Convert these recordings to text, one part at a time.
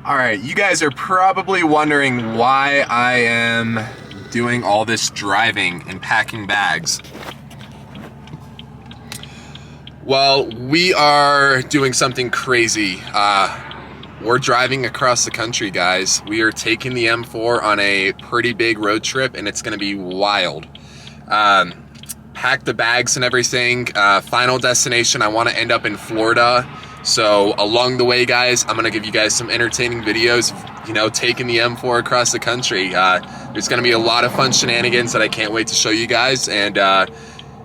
All right, you guys are probably wondering why I am doing all this driving and packing bags. Well, we are doing something crazy. We're driving across the country, guys. We are taking the M4 on a pretty big road trip, and it's gonna be wild. Pack the bags and everything. Final destination, I wanna end up in Florida. So along the way, guys, I'm gonna give you guys some entertaining videos of, taking the M4 across the country. There's gonna be a lot of fun shenanigans that I can't wait to show you guys, and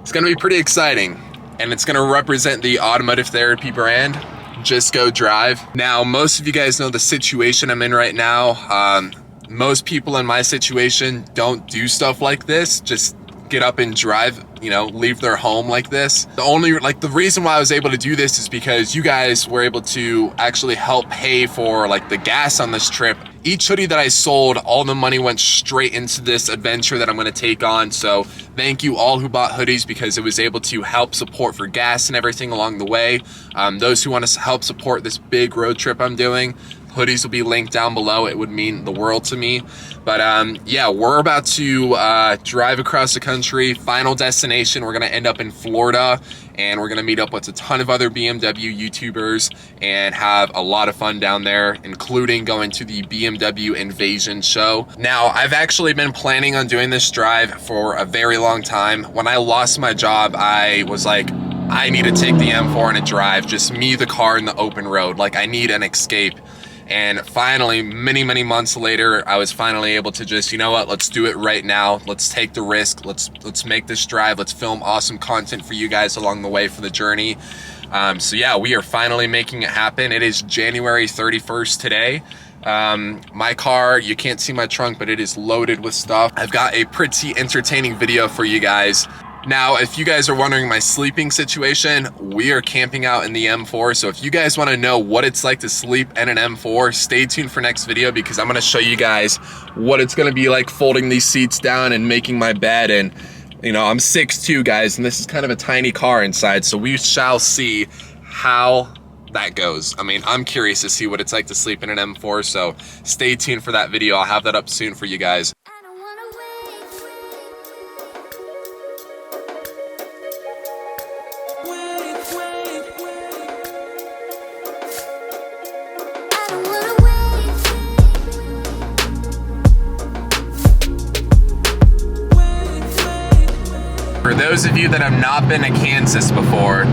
it's gonna be pretty exciting. And it's gonna represent the Automotive Therapy brand, Just Go Drive. Now, most of you guys know the situation I'm in right now. Most people in my situation don't do stuff like this, just get up and drive, leave their home like this. The reason why I was able to do this is because you guys were able to actually help pay for the gas on this trip. Each hoodie that I sold, all the money went straight into this adventure that I'm gonna take on. So thank you all who bought hoodies, because it was able to help support for gas and everything along the way. Those who want to help support this big road trip I'm doing, hoodies will be linked down below. It would mean the world to me. But yeah, we're about to drive across the country. Final destination, we're gonna end up in Florida, and we're gonna meet up with a ton of other BMW YouTubers and have a lot of fun down there, including going to the BMW Invasion show. Now, I've actually been planning on doing this drive for a very long time. When I lost my job, I was like, I need to take the M4 on a drive, just me, the car, and the open road. I need an escape. And finally, many months later, I was finally able to just, let's do it right now. Let's take the risk. Let's make this drive. Let's film awesome content for you guys along the way for the journey. So yeah, we are finally making it happen. It is January 31st today. My car, you can't see my trunk, but it is loaded with stuff. I've got a pretty entertaining video for you guys. Now, if you guys are wondering my sleeping situation, we are camping out in the M4. So if you guys want to know what it's like to sleep in an M4, stay tuned for next video, because I'm going to show you guys what it's going to be like folding these seats down and making my bed. And, I'm 6'2", guys, and this is kind of a tiny car inside. So we shall see how that goes. I mean, I'm curious to see what it's like to sleep in an M4. So stay tuned for that video. I'll have that up soon for you guys. For those of you that have not been to Kansas before,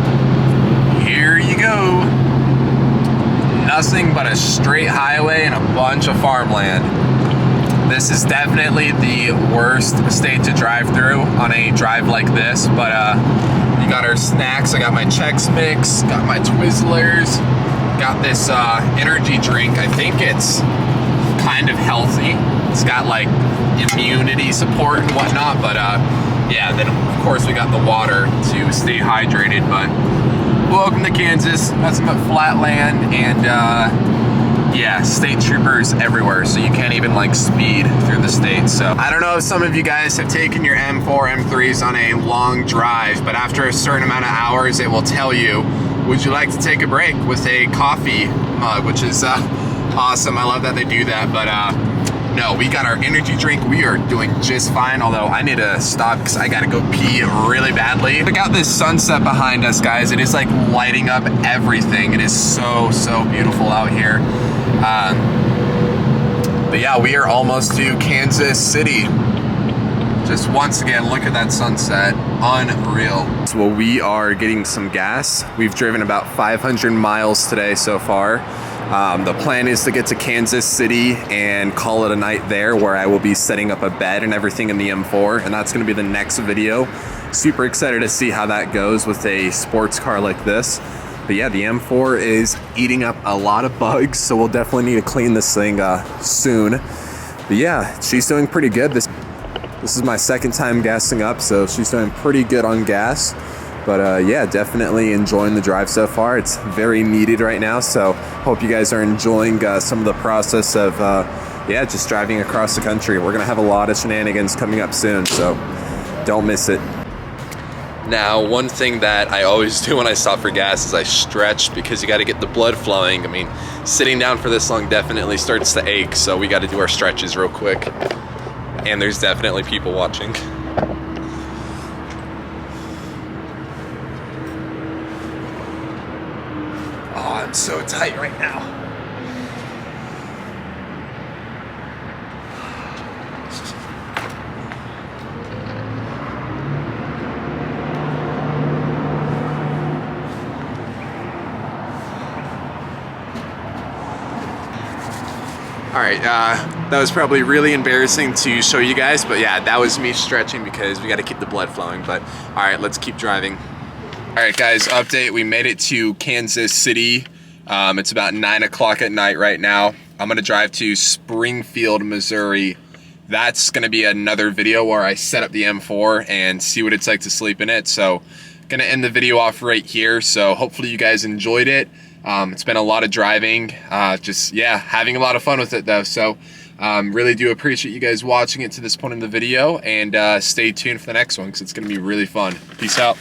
here you go. Nothing but a straight highway and a bunch of farmland. This is definitely the worst state to drive through on a drive like this, but you got our snacks. I got my Chex Mix, got my Twizzlers, got this energy drink. I think it's kind of healthy. It's got immunity support and whatnot, but yeah, then of course we got the water to stay hydrated. But welcome to Kansas, nothing but flat land, and yeah, state troopers everywhere, so you can't even speed through the state. So I don't know if some of you guys have taken your M4, M3s on a long drive, but after a certain amount of hours, it will tell you, would you like to take a break, with a coffee mug, which is awesome. I love that they do that. But no, we got our energy drink. We are doing just fine, although I need to stop because I gotta go pee really badly. Look out this sunset behind us, guys. It is lighting up everything. It is so beautiful out here. But yeah, we are almost to Kansas City. Just once again, look at that sunset. Unreal. So we are getting some gas. We've driven about 500 miles today so far. The plan is to get to Kansas City and call it a night there, where I will be setting up a bed and everything in the M4, and that's going to be the next video. Super excited to see how that goes with a sports car like this. But yeah, the M4 is eating up a lot of bugs, so we'll definitely need to clean this thing soon. But yeah, she's doing pretty good. This is my second time gassing up, so she's doing pretty good on gas. But yeah, definitely enjoying the drive so far. It's very needed right now, so hope you guys are enjoying some of the process of yeah, just driving across the country. We're gonna have a lot of shenanigans coming up soon, so don't miss it. Now, one thing that I always do when I stop for gas is I stretch, because you got to get the blood flowing. I mean, sitting down for this long definitely starts to ache, so we got to do our stretches real quick. And there's definitely people watching. Oh, I'm so tight right now. All right, that was probably really embarrassing to show you guys, but yeah, that was me stretching because we got to keep the blood flowing. But all right, let's keep driving. All right, guys, update. We made it to Kansas City. It's about 9 o'clock at night right now. I'm gonna drive to Springfield, Missouri. That's gonna be another video where I set up the M4 and see what it's like to sleep in it. So gonna end the video off right here. So hopefully you guys enjoyed it. It's been a lot of driving, just, yeah, having a lot of fun with it though. So really do appreciate you guys watching it to this point in the video, and stay tuned for the next one because it's going to be really fun. Peace out.